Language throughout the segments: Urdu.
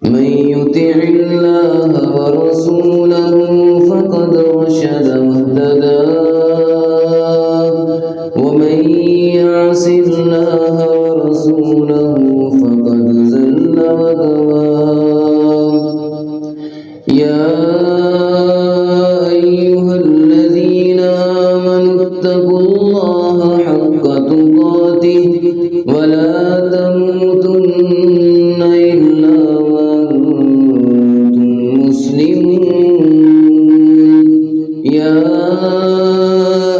من يطع الله ورسوله فقد رشد واهتدى ومن يعص الله ورسوله فقد زل وغوى يا أيها الذين آمنوا اتقوا الله حق تقاته ولا تموتن إلا وأنتم مسلمون يا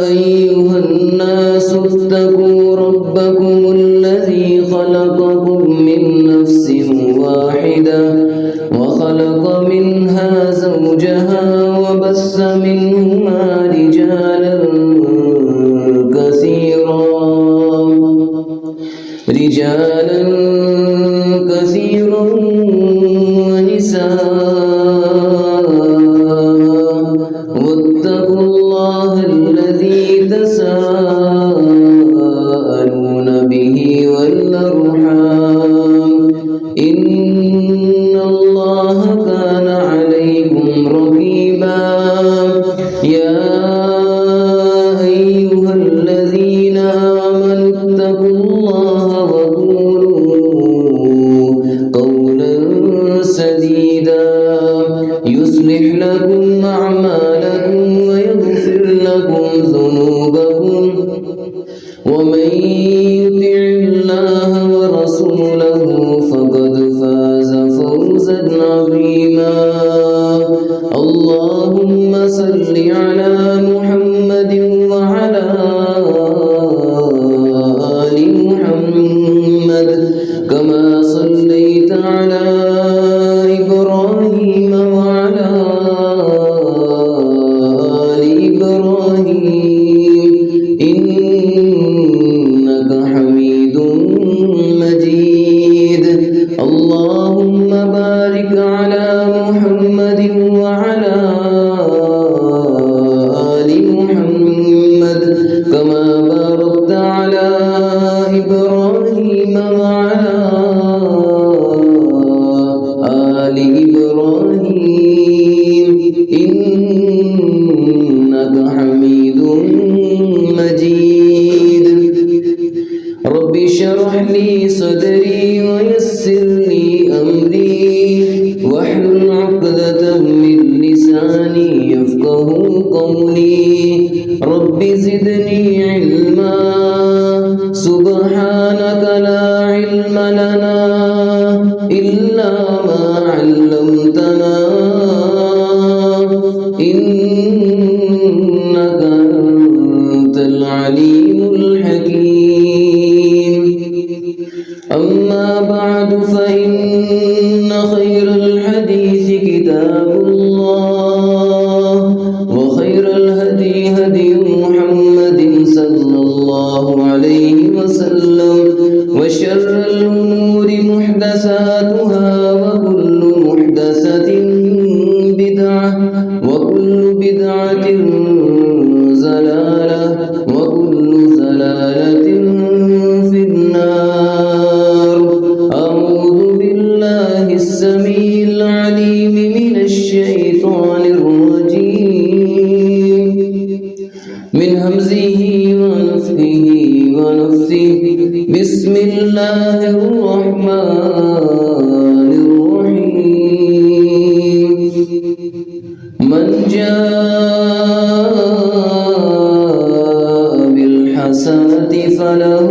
أيها الناس اتقوا ربكم الذي خلقكم من نفس واحدة وخلق منها زوجها وبث منهما رجالا كثيرا ونساء واتقوا الله الذي تساءلون به والأرحام إن الله كان عليكم رقيبا يا أيها الذين آمنوا اتقوا الله وقولوا قولا سديدا يصلح لكم أعمالكم ويغفر لكم ذنوبكم ومن يطع الله ورسوله فقد فاز فوزا عظيما اللهم صل على محمد وعلى آل محمد كما صليت على إبراهيم وعلى آل إبراهيم إنك حميد مجيد اللهم بارك على محمد وعلى آل محمد كما باركت على إبراهيم وعلى آل إبراهيم إنك حميد مجيد رب اشرح لي صدري ويسر لي أمري واحلل عقدة من لساني يفقه قولي رب زدني علما سبحانك لا علم لنا إلا ما علمتنا إنك أنت العليم الحكيم أما بعد فإن خير الحديث كتاب الله وخير الهدي هدي محمد صلى الله عليه وسلم وشر الأمور محدثاتها وكل محدثة بدعة وكل بدعة ضلالة وكل ضلالة في النار أعوذ بالله السميع العليم من الشيطان الرجيم من همزه ونفخه ونفثه بسم الله الرحمن الرحيم من جاء بالحسنة فله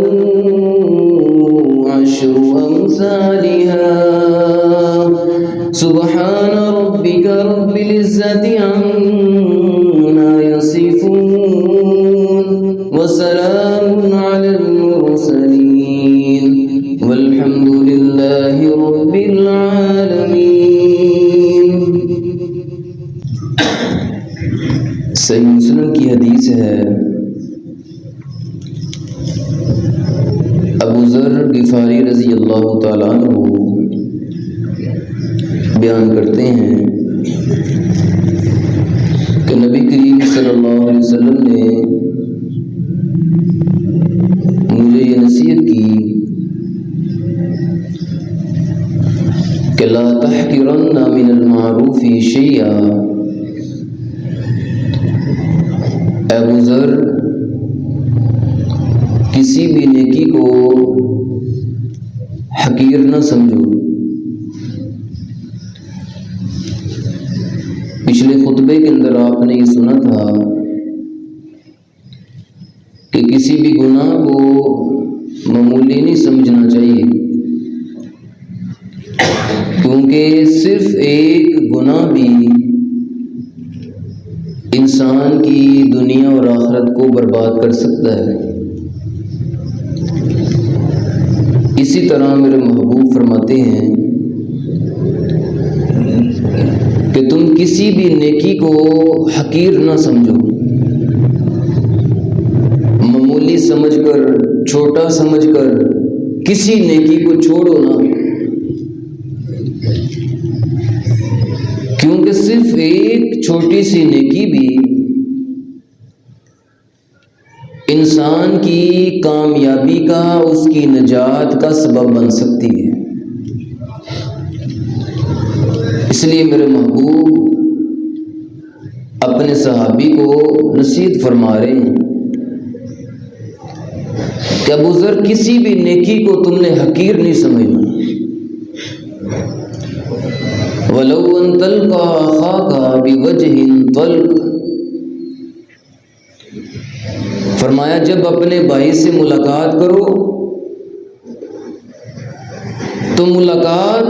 عشر أمثالها سبحان ربك رب العزة عما يصفون وسلام على المرسلين والحمد لله رب العالمين صحیح مسلم کی حدیث ہے ابو ذر غفاری رضی اللہ تعالیٰ عنہ بیان کرتے ہیں کہ نبی کریم صلی اللہ علیہ وسلم نے مجھے یہ نصیحت کی کہ لا تحقرن من المعروف شیئا، اے ابو ذر کسی بھی نیکی کو حقیر نہ سمجھو۔ پچھلے خطبے کے اندر آپ نے یہ سنا تھا کہ کسی بھی گناہ کو معمولی نہیں سمجھنا چاہیے، کیونکہ صرف ایک گناہ بھی انسان کی دنیا اور آخرت کو برباد کر سکتا ہے۔ اسی طرح میرے محبوب فرماتے ہیں کہ تم کسی بھی نیکی کو حقیر نہ سمجھو، معمولی سمجھ کر، چھوٹا سمجھ کر کسی نیکی کو چھوڑو نہ، کیونکہ صرف ایک چھوٹی سی نیکی بھی انسان کی کامیابی کا، اس کی نجات کا سبب بن سکتی ہے۔ اس لیے میرے محبوب اپنے صحابی کو نصیحت فرما رہے ہیں کہ ابو ذر کسی بھی نیکی کو تم نے حقیر نہیں سمجھنا۔ وَلَوْ أَن تَلْقَىٰ أَخَاكَ بِوَجْهٍ طَلْقٍ، فرمایا جب اپنے بھائی سے ملاقات کرو تو ملاقات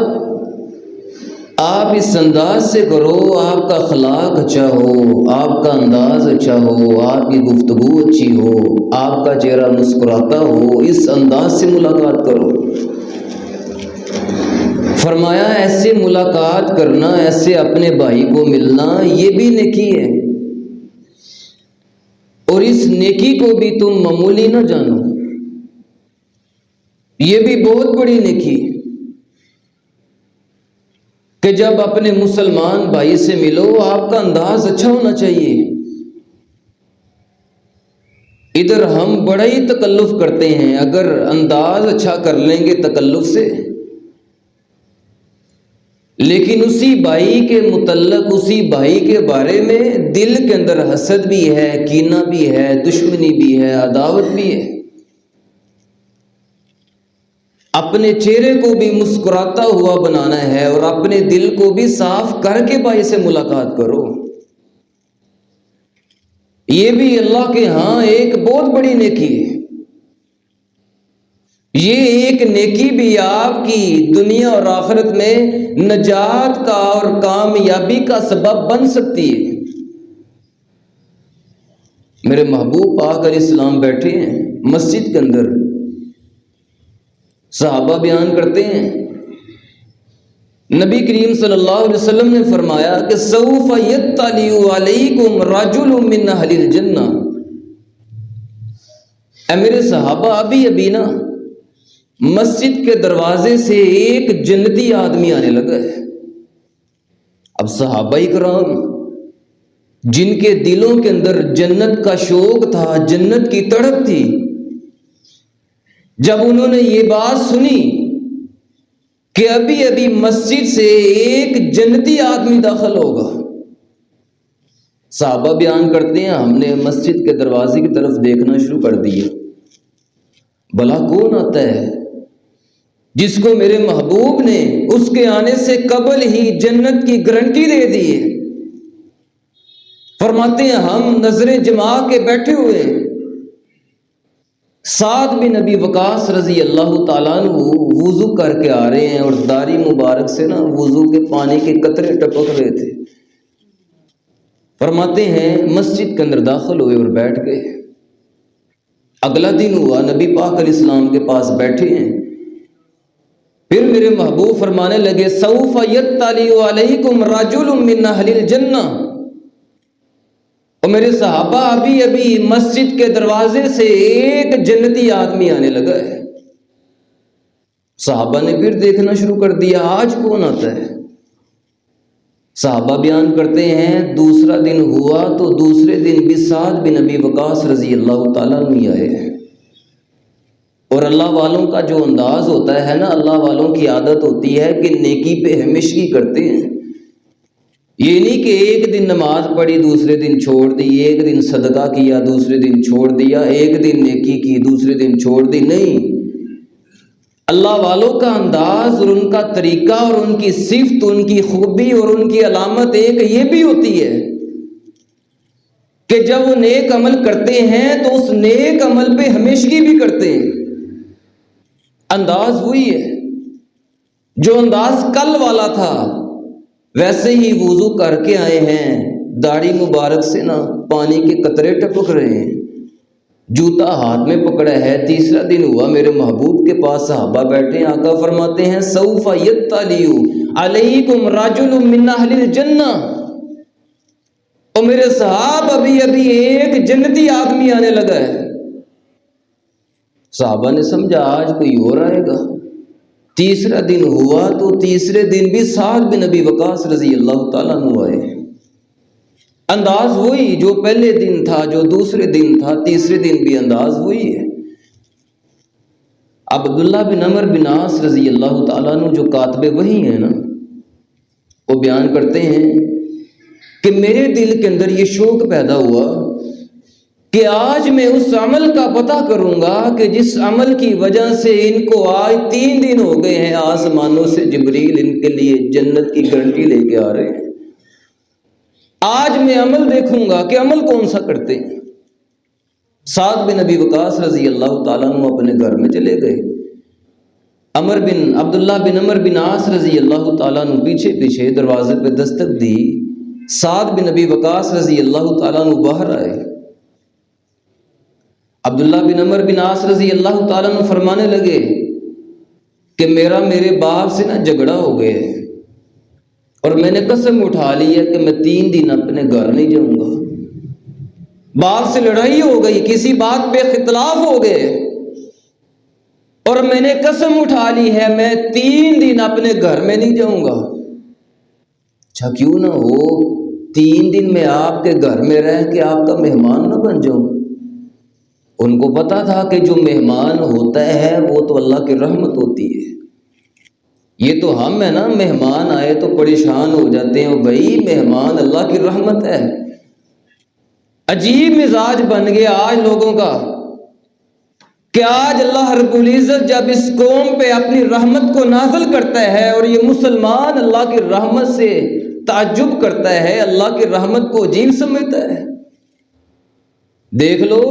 آپ اس انداز سے کرو، آپ کا اخلاق اچھا ہو، آپ کا انداز اچھا ہو، آپ کی گفتگو اچھی ہو، آپ کا چہرہ مسکراتا ہو، اس انداز سے ملاقات کرو۔ فرمایا ایسے ملاقات کرنا، ایسے اپنے بھائی کو ملنا، یہ بھی نیکی ہے، اور اس نیکی کو بھی تم معمولی نہ جانو، یہ بھی بہت بڑی نیکی ہے کہ جب اپنے مسلمان بھائی سے ملو آپ کا انداز اچھا ہونا چاہیے۔ ادھر ہم بڑا ہی تکلف کرتے ہیں، اگر انداز اچھا کر لیں گے تکلف سے، لیکن اسی بھائی کے متعلق، اسی بھائی کے بارے میں دل کے اندر حسد بھی ہے، کینہ بھی ہے، دشمنی بھی ہے، عداوت بھی ہے۔ اپنے چہرے کو بھی مسکراتا ہوا بنانا ہے اور اپنے دل کو بھی صاف کر کے بھائی سے ملاقات کرو، یہ بھی اللہ کے ہاں ایک بہت بڑی نیکی ہے۔ یہ ایک نیکی بھی آپ کی دنیا اور آخرت میں نجات کا اور کامیابی کا سبب بن سکتی ہے۔ میرے محبوب پاک علیہ السلام بیٹھے ہیں مسجد کے اندر، صحابہ بیان کرتے ہیں نبی کریم صلی اللہ علیہ وسلم نے فرمایا کہ سوف یطلع علیکم رجل من اہل الجنہ، اے میرے صحابہ ابھی نا مسجد کے دروازے سے ایک جنتی آدمی آنے لگا ہے۔ اب صحابہ کرام جن کے دلوں کے اندر جنت کا شوق تھا، جنت کی تڑپ تھی، جب انہوں نے یہ بات سنی کہ ابھی مسجد سے ایک جنتی آدمی داخل ہوگا، صحابہ بیان کرتے ہیں ہم نے مسجد کے دروازے کی طرف دیکھنا شروع کر دیا، بھلا کون آتا ہے جس کو میرے محبوب نے اس کے آنے سے قبل ہی جنت کی گارنٹی دے دی ہے۔ فرماتے ہیں ہم نظریں جما کے بیٹھے ہوئے، سعد بن ابی وقاص رضی اللہ تعالیٰ عنہ وضو کر کے آ رہے ہیں اور داڑھی مبارک سے وضو کے پانی کے قطرے ٹپک رہے تھے۔ فرماتے ہیں مسجد کے اندر داخل ہوئے اور بیٹھ گئے۔ اگلا دن ہوا، نبی پاک علیہ السلام کے پاس بیٹھے ہیں، پھر میرے محبوب فرمانے لگے سوف یطلع علیکم رجل من اہل الجنہ، اور میرے صحابہ ابھی مسجد کے دروازے سے ایک جنتی آدمی آنے لگا ہے۔ صحابہ نے پھر دیکھنا شروع کر دیا آج کون آتا ہے۔ صحابہ بیان کرتے ہیں دوسرا دن ہوا تو دوسرے دن بھی سعد بن ابی وقاص رضی اللہ تعالیٰ عنہ آئے ہیں۔ اور اللہ والوں کا جو انداز ہوتا ہے نا، اللہ والوں کی عادت ہوتی ہے کہ نیکی پہ ہمیشگی کرتے ہیں. یہ نہیں کہ ایک دن نماز پڑھی دوسرے دن چھوڑ دی، ایک دن صدقہ کیا دوسرے دن چھوڑ دیا، ایک دن نیکی کی دوسرے دن چھوڑ دی. نہیں، اللہ والوں کا انداز اور ان کا طریقہ اور ان کی صفت، ان کی خوبی اور ان کی علامت ایک یہ بھی ہوتی ہے کہ جب وہ نیک عمل کرتے ہیں تو اس نیک عمل پہ ہمیشگی بھی کرتے ہیں. انداز وہی ہے، جو انداز کل والا تھا ویسے ہی وضو کر کے آئے ہیں، داڑھی مبارک سے نا پانی کے قطرے ٹپک رہے ہیں، جوتا ہاتھ میں پکڑا ہے. تیسرا دن ہوا، میرے محبوب کے پاس صحابہ بیٹھے، آقا فرماتے ہیں سوف یطلع علیکم رجل من اہل الجنہ. اور میرے صحابہ ابھی ایک جنتی آدمی آنے لگا ہے. صحابہ نے سمجھا آج کوئی اور آئے گا. تیسرا دن ہوا تو تیسرے دن بھی سعد بن ابی وقاص رضی اللہ تعالیٰ عنہ آئے. انداز وہی جو پہلے دن تھا، جو دوسرے دن تھا، تیسرے دن بھی انداز وہی ہے. اب عبداللہ بن عمر بن عاص رضی اللہ تعالیٰ عنہ جو کاتب وحی ہیں نا، وہ بیان کرتے ہیں کہ میرے دل کے اندر یہ شوق پیدا ہوا کہ آج میں اس عمل کا پتہ کروں گا کہ جس عمل کی وجہ سے ان کو آج 3 دن ہو گئے ہیں آسمانوں سے جبریل ان کے لیے جنت کی گھنٹی لے کے آ رہے ہیں. آج میں عمل دیکھوں گا کہ عمل کون سا کرتے ہیں. سعد بن ابی وقاص رضی اللہ تعالیٰ عنہ اپنے گھر میں چلے گئے. عبداللہ بن عمر بن عاص رضی اللہ تعالیٰ عنہ پیچھے پیچھے دروازے پہ دستک دی. سعد بن ابی وقاص رضی اللہ تعالیٰ عنہ باہر آئے. عبداللہ بن عمر بن عاص رضی اللہ تعالیٰ عنہ فرمانے لگے کہ میرے باپ سے نا جھگڑا ہو گئے اور میں نے قسم اٹھا لی ہے کہ میں 3 دن اپنے گھر نہیں جاؤں گا. باپ سے لڑائی ہو گئی، کسی بات پہ اختلاف ہو گئے اور میں نے قسم اٹھا لی ہے میں 3 دن اپنے گھر میں نہیں جاؤں گا. اچھا کیوں نہ ہو 3 دن میں آپ کے گھر میں رہ کے آپ کا مہمان نہ بن جاؤں. ان کو پتا تھا کہ جو مہمان ہوتا ہے وہ تو اللہ کی رحمت ہوتی ہے. یہ تو ہم ہے نا، مہمان آئے تو پریشان ہو جاتے ہیں، بھائی مہمان اللہ کی رحمت ہے. عجیب مزاج بن گیا آج لوگوں کا کہ آج اللہ رب العزت جب اس قوم پہ اپنی رحمت کو نازل کرتا ہے اور یہ مسلمان اللہ کی رحمت سے تعجب کرتا ہے، اللہ کی رحمت کو عجیب سمجھتا ہے. دیکھ لو،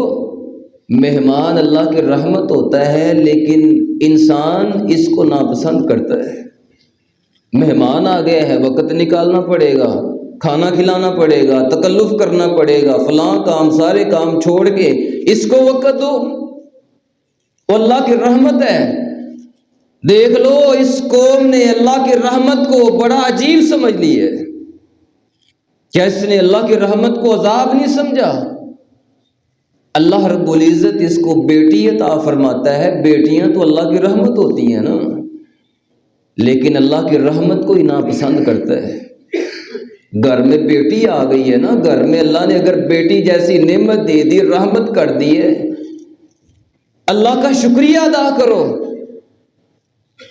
مہمان اللہ کی رحمت ہوتا ہے لیکن انسان اس کو ناپسند کرتا ہے. مہمان آ گیا ہے، وقت نکالنا پڑے گا، کھانا کھلانا پڑے گا، تکلف کرنا پڑے گا، فلاں کام سارے کام چھوڑ کے اس کو وقت دو. وہ اللہ کی رحمت ہے. دیکھ لو اس قوم نے اللہ کی رحمت کو بڑا عجیب سمجھ لی ہے. کیا اس نے اللہ کی رحمت کو عذاب نہیں سمجھا؟ اللہ رب العزت اس کو بیٹی عطا فرماتا ہے. بیٹیاں تو اللہ کی رحمت ہوتی ہیں نا، لیکن اللہ کی رحمت کو ہی ناپسند کرتا ہے. گھر میں بیٹی آ گئی ہے نا، گھر میں اللہ نے اگر بیٹی جیسی نعمت دے دی، رحمت کر دی ہے، اللہ کا شکریہ ادا کرو.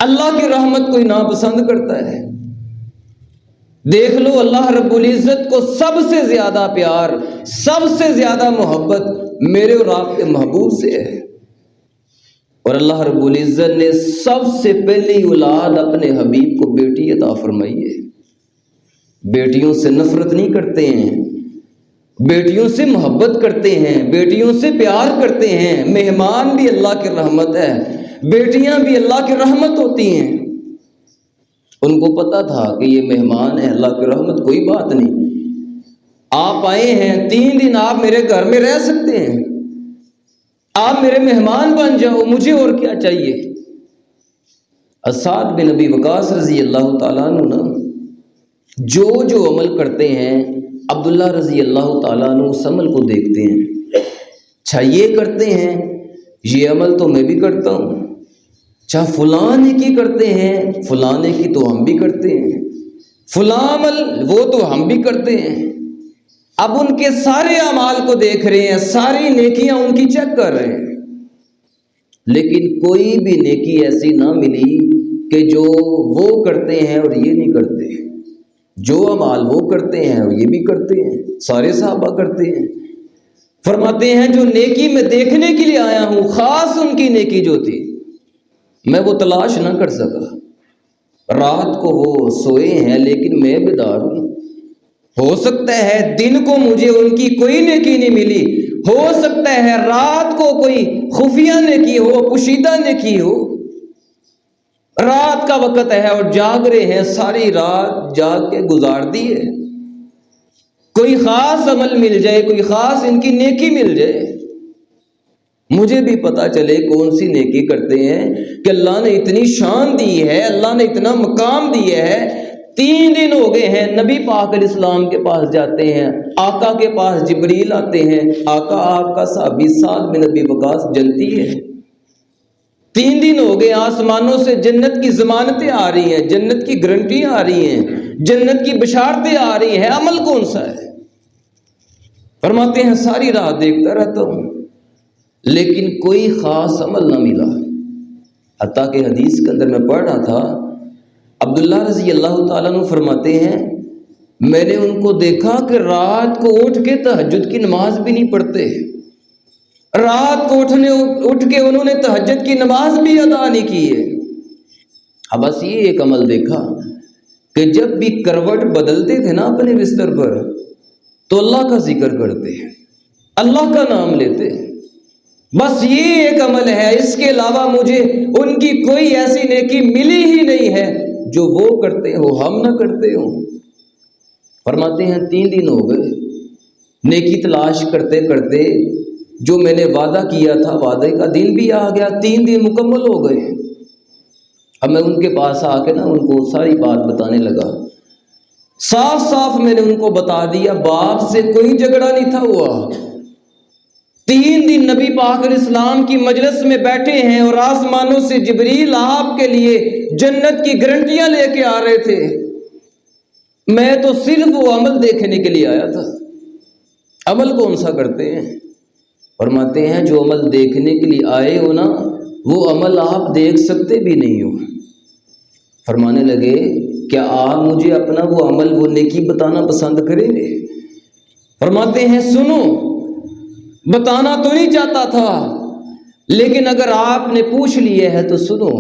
اللہ کی رحمت کو ہی ناپسند کرتا ہے. دیکھ لو اللہ رب العزت کو سب سے زیادہ پیار، سب سے زیادہ محبت میرے اور آپ کے محبوب سے ہے. اور اللہ رب العزت نے سب سے پہلی اولاد اپنے حبیب کو بیٹی عطا فرمائی ہے. بیٹیوں سے نفرت نہیں کرتے ہیں، بیٹیوں سے محبت کرتے ہیں، بیٹیوں سے پیار کرتے ہیں. مہمان بھی اللہ کی رحمت ہے، بیٹیاں بھی اللہ کی رحمت ہوتی ہیں. ان کو پتا تھا کہ یہ مہمان ہے، اللہ کی رحمت کوئی بات نہیں. آپ آئے ہیں 3 دن آپ میرے گھر میں رہ سکتے ہیں، آپ میرے مہمان بن جاؤ، مجھے اور کیا چاہیے. سعد بن ابی وقاص رضی اللہ تعالیٰ عنہ جو عمل کرتے ہیں، عبداللہ رضی اللہ تعالیٰ عنہ اس عمل کو دیکھتے ہیں. اچھا یہ کرتے ہیں، یہ عمل تو میں بھی کرتا ہوں. اچھا فلاں نیکی کرتے ہیں، فلاں نیکی تو ہم بھی کرتے ہیں، فلاں عمل وہ تو ہم بھی کرتے ہیں. اب ان کے سارے اعمال کو دیکھ رہے ہیں، ساری نیکیاں ان کی چیک کر رہے ہیں. لیکن کوئی بھی نیکی ایسی نہ ملی کہ جو وہ کرتے ہیں اور یہ نہیں کرتے، جو اعمال وہ کرتے ہیں اور یہ بھی کرتے ہیں، سارے صحابہ کرتے ہیں۔ فرماتے ہیں جو نیکی میں دیکھنے کے لیے آیا ہوں، خاص ان کی نیکی جو تھی میں وہ تلاش نہ کر سکا۔ رات کو وہ سوئے ہیں لیکن میں بیدار ہوں۔ ہو سکتا ہے دن کو مجھے ان کی کوئی نیکی نہیں ملی، ہو سکتا ہے رات کو کوئی خفیہ نیکی ہو، پوشیدہ نیکی ہو۔ رات کا وقت ہے اور جاگ رہے ہیں، ساری رات جاگ کے گزار دی ہے، کوئی خاص عمل مل جائے، کوئی خاص ان کی نیکی مل جائے، مجھے بھی پتا چلے کون سی نیکی کرتے ہیں کہ اللہ نے اتنی شان دی ہے، اللہ نے اتنا مقام دیا ہے۔ 3 دن ہو گئے ہیں نبی پاک علیہ السلام کے پاس جاتے ہیں، آقا کے پاس جبریل آتے ہیں، آقا آپ کا صحابی سعد بن ابی وقاص جلتی ہے۔ 3 دن ہو گئے، آسمانوں سے جنت کی ضمانتیں آ رہی ہیں، جنت کی گارنٹیاں آ رہی ہیں، جنت کی بشارتیں آ رہی ہیں، عمل کون سا ہے؟ فرماتے ہیں ساری رات دیکھتا رہتا ہوں لیکن کوئی خاص عمل نہ ملا۔ حتیٰ کہ حدیث کے اندر میں پڑھ رہا تھا، عبداللہ رضی اللہ تعالیٰ عنہ فرماتے ہیں میں نے ان کو دیکھا کہ رات کو اٹھ کے تہجد کی نماز بھی نہیں پڑھتے، رات کو اٹھ کے انہوں نے تہجد کی نماز بھی ادا نہیں کی ہے۔ اب بس یہ ایک عمل دیکھا کہ جب بھی کروٹ بدلتے تھے نا اپنے بستر پر تو اللہ کا ذکر کرتے، اللہ کا نام لیتے، بس یہ ایک عمل ہے، اس کے علاوہ مجھے ان کی کوئی ایسی نیکی ملی ہی نہیں ہے جو وہ کرتے ہو ہم نہ کرتے ہوں۔ فرماتے ہیں 3 دن ہو گئے نیکی تلاش کرتے کرتے، جو میں نے وعدہ کیا تھا وعدے کا دن بھی آ گیا، 3 دن مکمل ہو گئے۔ اب میں ان کے پاس آ کے ان کو ساری بات بتانے لگا، صاف صاف میں نے ان کو بتا دیا باپ سے کوئی جھگڑا نہیں تھا ہوا۔ 3 دن نبی پاک علیہ السلام کی مجلس میں بیٹھے ہیں اور آسمانوں سے جبریل آپ کے لیے جنت کی گارنٹیاں لے کے آ رہے تھے، میں تو صرف وہ عمل دیکھنے کے لیے آیا تھا۔ عمل کون سا کرتے ہیں؟ فرماتے ہیں جو عمل دیکھنے کے لیے آئے ہو نا وہ عمل آپ دیکھ سکتے بھی نہیں ہو۔ فرمانے لگے کیا آپ مجھے اپنا وہ عمل وہ نیکی بتانا پسند کریں گے؟ فرماتے ہیں سنو، بتانا تو نہیں چاہتا تھا لیکن اگر آپ نے پوچھ لیا ہے تو سنو،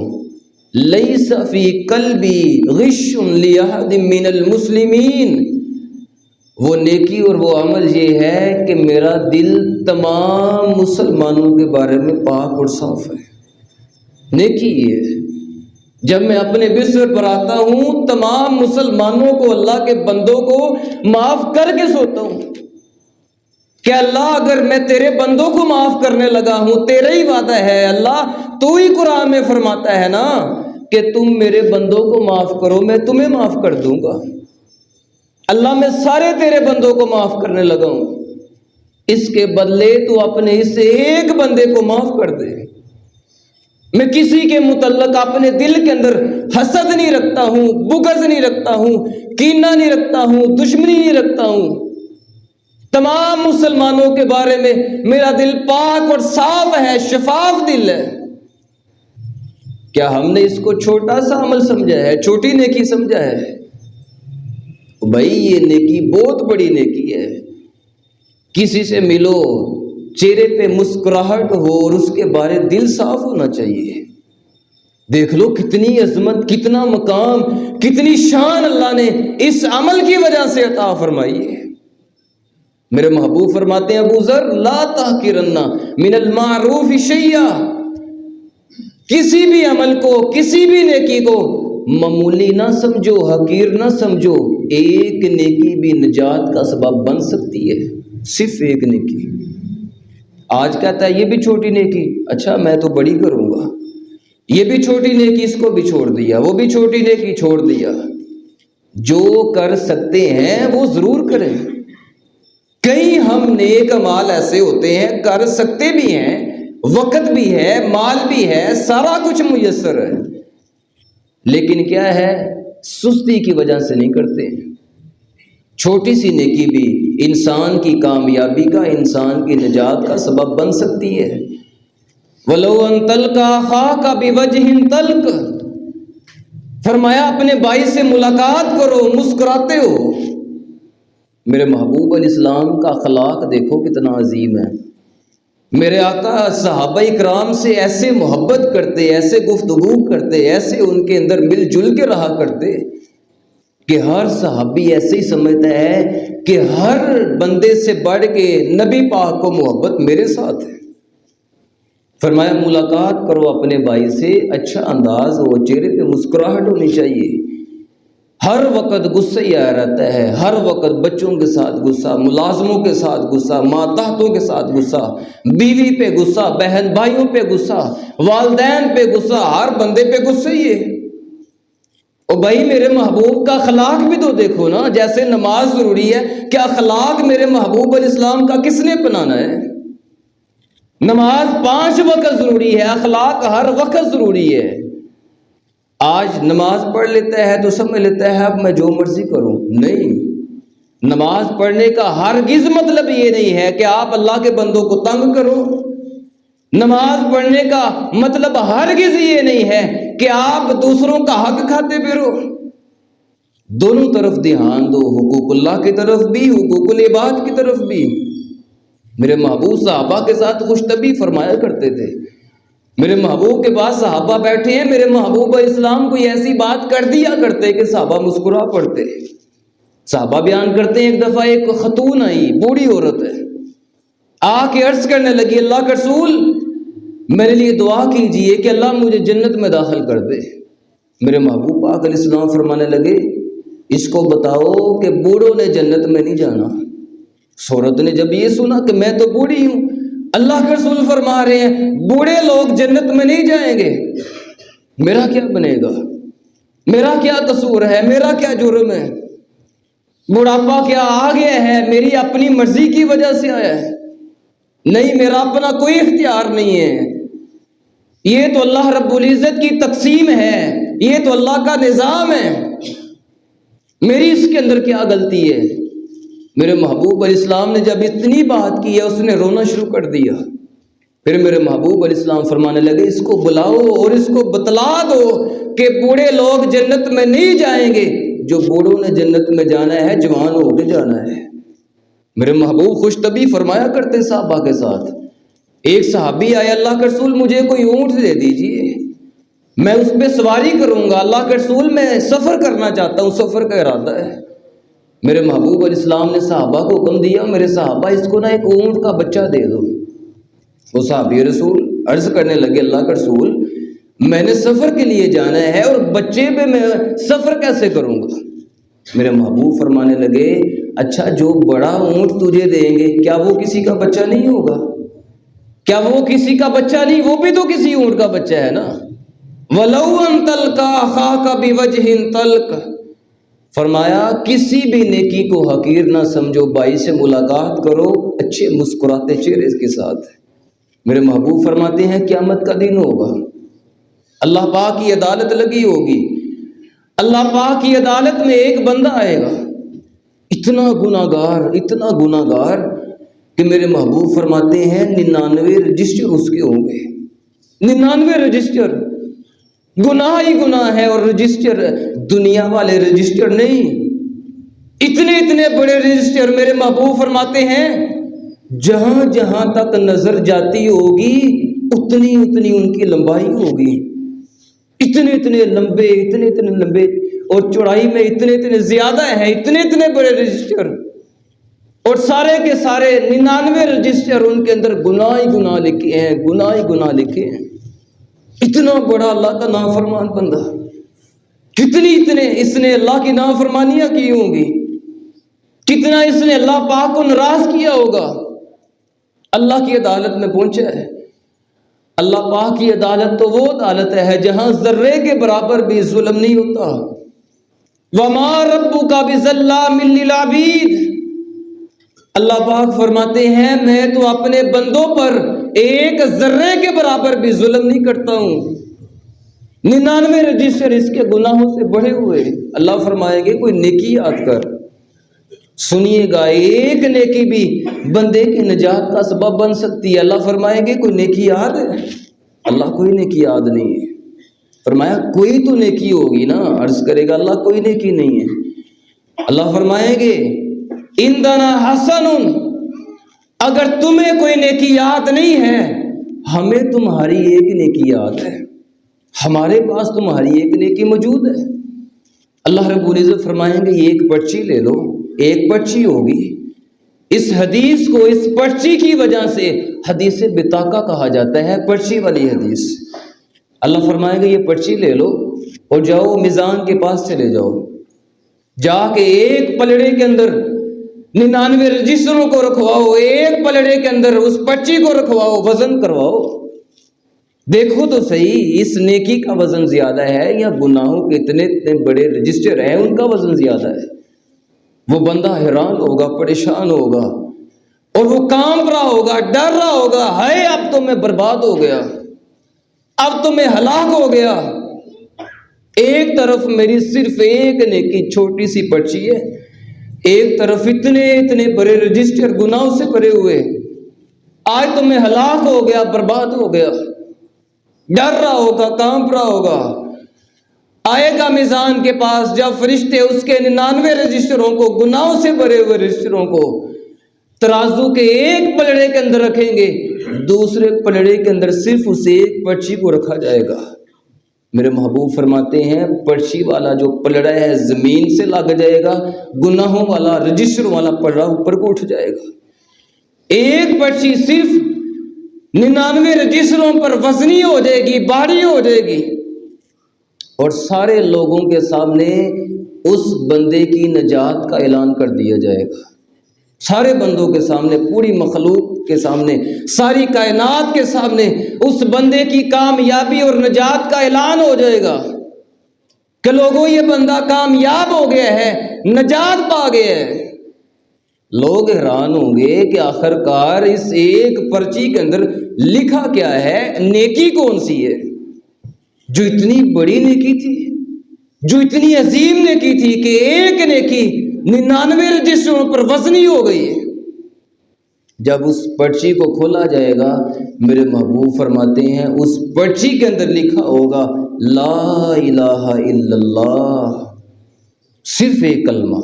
لیس فی قلبی غش لأحد من المسلمین، وہ نیکی اور وہ عمل یہ ہے کہ میرا دل تمام مسلمانوں کے بارے میں پاک اور صاف ہے۔ نیکی یہ ہے جب میں اپنے بستر پر آتا ہوں تمام مسلمانوں کو، اللہ کے بندوں کو معاف کر کے سوتا ہوں کہ اللہ اگر میں تیرے بندوں کو معاف کرنے لگا ہوں، تیرا ہی وعدہ ہے اللہ، تو ہی قرآن میں فرماتا ہے نا کہ تم میرے بندوں کو معاف کرو میں تمہیں معاف کر دوں گا۔ اللہ میں سارے تیرے بندوں کو معاف کرنے لگا ہوں، اس کے بدلے تو اپنے اس ایک بندے کو معاف کر دے۔ میں کسی کے متعلق اپنے دل کے اندر حسد نہیں رکھتا ہوں، بغض نہیں رکھتا ہوں، کینہ نہیں رکھتا ہوں، دشمنی نہیں رکھتا ہوں، تمام مسلمانوں کے بارے میں میرا دل پاک اور صاف ہے، شفاف دل ہے۔ کیا ہم نے اس کو چھوٹا سا عمل سمجھا ہے، چھوٹی نیکی سمجھا ہے؟ بھائی یہ نیکی بہت بڑی نیکی ہے۔ کسی سے ملو چہرے پہ مسکراہٹ ہو اور اس کے بارے دل صاف ہونا چاہیے۔ دیکھ لو کتنی عظمت، کتنا مقام، کتنی شان اللہ نے اس عمل کی وجہ سے عطا فرمائی ہے۔ میرے محبوب فرماتے ہیں ابو ذر لا تحقرن من المعروف شیئا، کسی بھی عمل کو، کسی بھی نیکی کو معمولی نہ سمجھو، حقیر نہ سمجھو، ایک نیکی بھی نجات کا سبب بن سکتی ہے، صرف ایک نیکی۔ آج کہتا ہے یہ بھی چھوٹی نیکی، اچھا میں تو بڑی کروں گا، یہ بھی چھوٹی نیکی اس کو بھی چھوڑ دیا، وہ بھی چھوٹی نیکی چھوڑ دیا۔ جو کر سکتے ہیں وہ ضرور کریں۔ کئی ہم نیک اعمال ایسے ہوتے ہیں کر سکتے بھی ہیں، وقت بھی ہے، مال بھی ہے، سارا کچھ میسر ہے، لیکن کیا ہے سستی کی وجہ سے نہیں کرتے۔ چھوٹی سی نیکی بھی انسان کی کامیابی کا، انسان کی نجات کا سبب بن سکتی ہے۔ وَلَوْ أَن تَلْقَىٰ أَخَاكَ بِوَجْهٍ طَلْقٍ، فرمایا اپنے بھائی سے ملاقات کرو مسکراتے ہو۔ میرے محبوب علیہ السلام کا اخلاق دیکھو کتنا عظیم ہے۔ میرے آقا صحابہ اکرام سے ایسے محبت کرتے، ایسے گفتگو کرتے، ایسے ان کے اندر مل جل کے رہا کرتے کہ ہر صحابی ایسے ہی سمجھتا ہے کہ ہر بندے سے بڑھ کے نبی پاک کو محبت میرے ساتھ ہے۔ فرمایا ملاقات کرو اپنے بھائی سے، اچھا انداز ہو، چہرے پہ مسکراہٹ ہونی چاہیے۔ ہر وقت غصہ ہی آیا رہتا ہے، ہر وقت بچوں کے ساتھ غصہ، ملازموں کے ساتھ غصہ، ماتحتوں کے ساتھ غصہ، بیوی پہ غصہ، بہن بھائیوں پہ غصہ، والدین پہ غصہ، ہر بندے پہ غصہ ہی ہے۔ اور بھائی میرے محبوب کا اخلاق بھی تو دیکھو نا، جیسے نماز ضروری ہے، کیا اخلاق میرے محبوب علیہ السلام کا کس نے اپنانا ہے؟ نماز 5 وقت ضروری ہے، اخلاق ہر وقت ضروری ہے۔ آج نماز پڑھ لیتا ہے تو سمجھ لیتا ہے اب میں جو مرضی کروں، نہیں۔ نماز پڑھنے کا ہرگز مطلب یہ نہیں ہے کہ آپ اللہ کے بندوں کو تنگ کرو۔ نماز پڑھنے کا مطلب ہرگز یہ نہیں ہے کہ آپ دوسروں کا حق کھاتے پھرو۔ دونوں طرف دھیان دو، حقوق اللہ کی طرف بھی، حقوق العباد کی طرف بھی۔ میرے محبوب صحابہ کے ساتھ خوش طبعی فرمایا کرتے تھے۔ میرے محبوب کے پاس صحابہ بیٹھے ہیں، میرے محبوب علیہ السلام کوئی ایسی بات کر دیا کرتے کہ صحابہ مسکرا پڑتے۔ صحابہ بیان کرتے ہیں ایک دفعہ ایک خاتون آئی، بوڑھی عورت ہے، آ کے عرض کرنے لگی اللہ کے رسول میرے لیے دعا کیجئے کہ اللہ مجھے جنت میں داخل کر دے۔ میرے محبوب پاک علیہ السلام فرمانے لگے اس کو بتاؤ کہ بوڑھوں نے جنت میں نہیں جانا۔ عورت نے جب یہ سنا کہ میں تو بوڑھی ہوں، اللہ کے رسول فرما رہے ہیں بوڑھے لوگ جنت میں نہیں جائیں گے، میرا کیا بنے گا؟ میرا کیا قصور ہے؟ میرا کیا جرم ہے؟ بڑھاپا کیا آ گیا ہے؟ میری اپنی مرضی کی وجہ سے آیا ہے؟ نہیں، میرا اپنا کوئی اختیار نہیں ہے۔ یہ تو اللہ رب العزت کی تقسیم ہے، یہ تو اللہ کا نظام ہے، میری اس کے اندر کیا غلطی ہے؟ میرے محبوب علیہ السلام نے جب اتنی بات کی ہے اس نے رونا شروع کر دیا۔ پھر میرے محبوب علیہ السلام فرمانے لگے اس کو بلاؤ اور اس کو بتلا دو کہ بوڑھے لوگ جنت میں نہیں جائیں گے، جو بوڑھوں نے جنت میں جانا ہے جوان ہو کے جانا ہے۔ میرے محبوب خوش طبعی فرمایا کرتے صحابہ کے ساتھ۔ ایک صحابی آیا اللہ کے رسول مجھے کوئی اونٹ دے دیجئے، میں اس پہ سواری کروں گا، اللہ کے رسول میں سفر کرنا چاہتا ہوں، سفر کا ارادہ ہے۔ میرے محبوب علیہ السلام نے صحابہ کو حکم دیا میرے صحابہ اس کو نا ایک اونٹ کا بچہ دے دو۔ وہ صحابی رسول عرض کرنے لگے اللہ کا رسول میں نے سفر کے لیے جانا ہے اور بچے پہ میں سفر کیسے کروں گا؟ میرے محبوب فرمانے لگے اچھا جو بڑا اونٹ تجھے دیں گے کیا وہ کسی کا بچہ نہیں ہوگا؟ کیا وہ کسی کا بچہ نہیں؟ وہ بھی تو کسی اونٹ کا بچہ ہے نا۔ وَلَوْ أَن تَلْقَىٰ أَخَاكَ بِوَجْهٍ طَلْقٍ، فرمایا کسی بھی نیکی کو حقیر نہ سمجھو، بھائی سے ملاقات کرو اچھے مسکراتے چہرے کے ساتھ۔ میرے محبوب فرماتے ہیں قیامت کا دن ہوگا، اللہ پاک کی عدالت لگی ہوگی، اللہ پاک کی عدالت میں ایک بندہ آئے گا اتنا گناہ گار کہ میرے محبوب فرماتے ہیں 99 رجسٹر اس کے ہوں گے۔ 99 رجسٹر، گناہ ہی گناہ ہے، اور رجسٹر دنیا والے رجسٹر نہیں، اتنے بڑے رجسٹر۔ میرے محبوب فرماتے ہیں جہاں جہاں تک نظر جاتی ہوگی اتنی ان کی لمبائی ہوگی، اتنے لمبے اور چوڑائی میں اتنے زیادہ ہیں، اتنے بڑے رجسٹر، اور سارے کے سارے 99 رجسٹر ان کے اندر گناہ ہی گناہ لکھے ہیں۔ اتنا بڑا اللہ کا نافرمان بندہ، کتنی اس نے اللہ کی نافرمانیاں کی ہوں گی، کتنا اس نے اللہ پاک کو ناراض کیا ہوگا، اللہ کی عدالت میں پہنچا ہے۔ اللہ پاک کی عدالت تو وہ عدالت ہے جہاں ذرے کے برابر بھی ظلم نہیں ہوتا۔ وَمَا رَبُّكَ بِظَلَّامٍ لِّلْعَبِيدِ، اللہ پاک فرماتے ہیں میں تو اپنے بندوں پر ایک ذرے کے برابر بھی ظلم نہیں کرتا ہوں۔ 99 رجسٹر اس کے گناہوں سے بڑھے ہوئے۔ اللہ فرمائے گے کوئی نیکی یاد کر، سنیے گا ایک نیکی بھی بندے کی نجات کا سبب بن سکتی ہے۔ اللہ فرمائیں گے کوئی نیکی یاد ہے؟ اللہ کوئی نیکی یاد نہیں ہے. فرمایا کوئی تو نیکی ہوگی نا. عرض کرے گا اللہ کوئی نیکی نہیں ہے. اللہ فرمائیں گے اندنا حسن، اگر تمہیں کوئی نیکی یاد نہیں ہے ہمیں تمہاری ایک نیکی یاد ہے، ہمارے پاس تمہاری ایک نیکی موجود ہے. اللہ رب العزت فرمائیں گے یہ ایک پرچی لے لو، ایک پرچی ہوگی. اس حدیث کو اس پرچی کی وجہ سے حدیث بطاقہ کہا جاتا ہے، پرچی والی حدیث. اللہ فرمائے گا یہ پرچی لے لو اور جاؤ میزان کے پاس چلے جاؤ، جا کے ایک پلڑے کے اندر 99 رجسٹروں کو رکھواؤ، ایک پلڑے کے اندر اس پرچی کو رکھواؤ، وزن کرواؤ. دیکھو تو صحیح اس نیکی کا وزن زیادہ ہے یا گناہوں کے اتنے بڑے رجسٹر ہیں ان کا وزن زیادہ ہے. وہ بندہ حیران ہوگا، پریشان ہوگا اور وہ کانپ رہا ہوگا، ڈر رہا ہوگا، ہائے اب تو میں برباد ہو گیا، اب تو میں ہلاک ہو گیا. ایک طرف میری صرف ایک نیکی چھوٹی سی پرچی ہے، ایک طرف اتنے بڑے رجسٹر گناہوں سے بھرے ہوئے. آج تو میں ہلاک ہو گیا، برباد ہو گیا. ڈر رہا ہوگا، کانپ رہا ہوگا. آئے گا میزان کے پاس جب فرشتے اس کے 99 رجسٹروں کو، گناہوں سے بھرے ہوئے رجسٹروں کو ترازو کے ایک پلڑے کے اندر رکھیں گے، دوسرے پلڑے کے اندر صرف اس ایک پرچی کو رکھا جائے گا. میرے محبوب فرماتے ہیں پرچی والا جو پلڑا ہے زمین سے لگ جائے گا، گناہوں والا رجسٹر والا پلڑا اوپر کو اٹھ جائے گا. ایک پرچی صرف 99 رجسٹروں پر وزنی ہو جائے گی، بھاری ہو جائے گی، اور سارے لوگوں کے سامنے اس بندے کی نجات کا اعلان کر دیا جائے گا. سارے بندوں کے سامنے، پوری مخلوق کے سامنے، ساری کائنات کے سامنے اس بندے کی کامیابی اور نجات کا اعلان ہو جائے گا کہ لوگوں یہ بندہ کامیاب ہو گیا ہے، نجات پا گیا ہے. لوگ حیران ہوں گے کہ آخرکار اس ایک پرچی کے اندر لکھا کیا ہے، نیکی کون سی ہے جو اتنی بڑی نیکی تھی، جو اتنی عظیم نیکی تھی کہ ایک نیکی 99 رجسٹروں پر وزنی ہو گئی ہے. جب اس پرچی کو کھولا جائے گا میرے محبوب فرماتے ہیں اس پرچی کے اندر لکھا ہوگا لا الہ الا اللہ. صرف ایک کلمہ،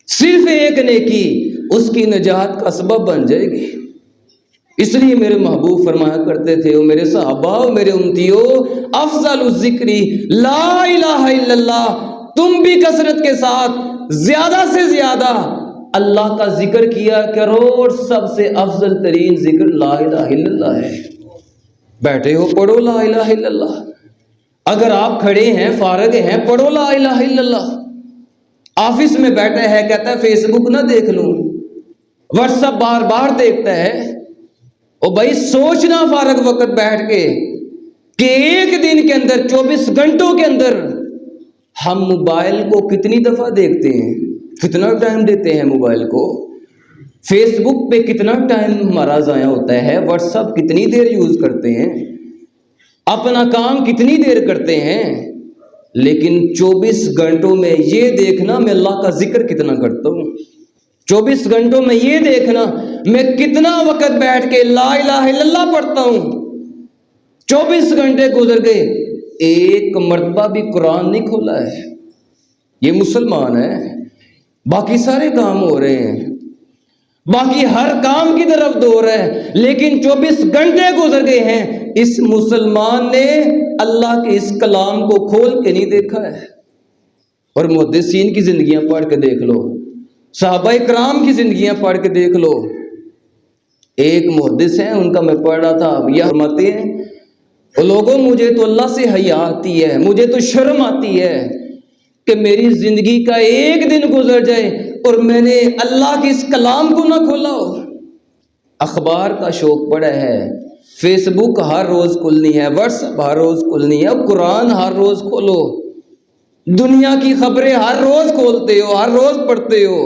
صرف ایک نیکی اس کی نجات کا سبب بن جائے گی. اس لیے میرے محبوب فرمایا کرتے تھے، او میرے صحابہ، میرے امتیو، افضل الذکر لا الہ الا اللہ. تم بھی کثرت کے ساتھ زیادہ سے زیادہ اللہ کا ذکر کیا کرو، اور سب سے افضل ترین ذکر لا الہ الا اللہ ہے. بیٹھے ہو پڑھو لا الہ الا اللہ. اگر آپ کھڑے ہیں، فارغ ہیں، پڑھو لا الہ الا اللہ. آفس میں بیٹھا ہے، کہتا ہے فیس بک نہ دیکھ لوں، واٹس ایپ بار بار دیکھتا ہے. او بھائی سوچنا فارغ وقت بیٹھ کے کہ ایک دن کے اندر 24 گھنٹوں کے اندر ہم موبائل کو کتنی دفعہ دیکھتے ہیں، کتنا ٹائم دیتے ہیں موبائل کو. فیس بک پہ کتنا ٹائم ہمارا ضائع ہوتا ہے، واٹس ایپ کتنی دیر یوز کرتے ہیں، اپنا کام کتنی دیر کرتے ہیں. لیکن 24 گھنٹوں میں یہ دیکھنا میں اللہ کا ذکر کتنا کرتا ہوں، 24 گھنٹوں میں یہ دیکھنا میں کتنا وقت بیٹھ کے لا الہ الا اللہ پڑھتا ہوں. 24 گھنٹے گزر گئے، ایک مرتبہ بھی قرآن نہیں کھولا ہے. یہ مسلمان ہے، باقی سارے کام ہو رہے ہیں، باقی ہر کام کی طرف دور ہے، لیکن 24 گھنٹے گزر گئے ہیں، اس مسلمان نے اللہ کے اس کلام کو کھول کے نہیں دیکھا ہے. اور محدثین کی زندگیاں پڑھ کے دیکھ لو، صحابہ کرام کی زندگیاں پڑھ کے دیکھ لو. ایک محدث ہیں، ان کا میں پڑھ رہا تھا، یہ فرماتے ہیں لوگوں مجھے تو اللہ سے حیا آتی ہے، مجھے تو شرم آتی ہے کہ میری زندگی کا ایک دن گزر جائے اور میں نے اللہ کے اس کلام کو نہ کھولا ہو. اخبار کا شوق پڑا ہے، فیس بک ہر روز کھلنی ہے، واٹس ایپ ہر روز کھلنی ہے، اب قرآن ہر روز کھولو، دنیا کی خبریں ہر روز کھولتے ہو، ہر روز پڑھتے ہو.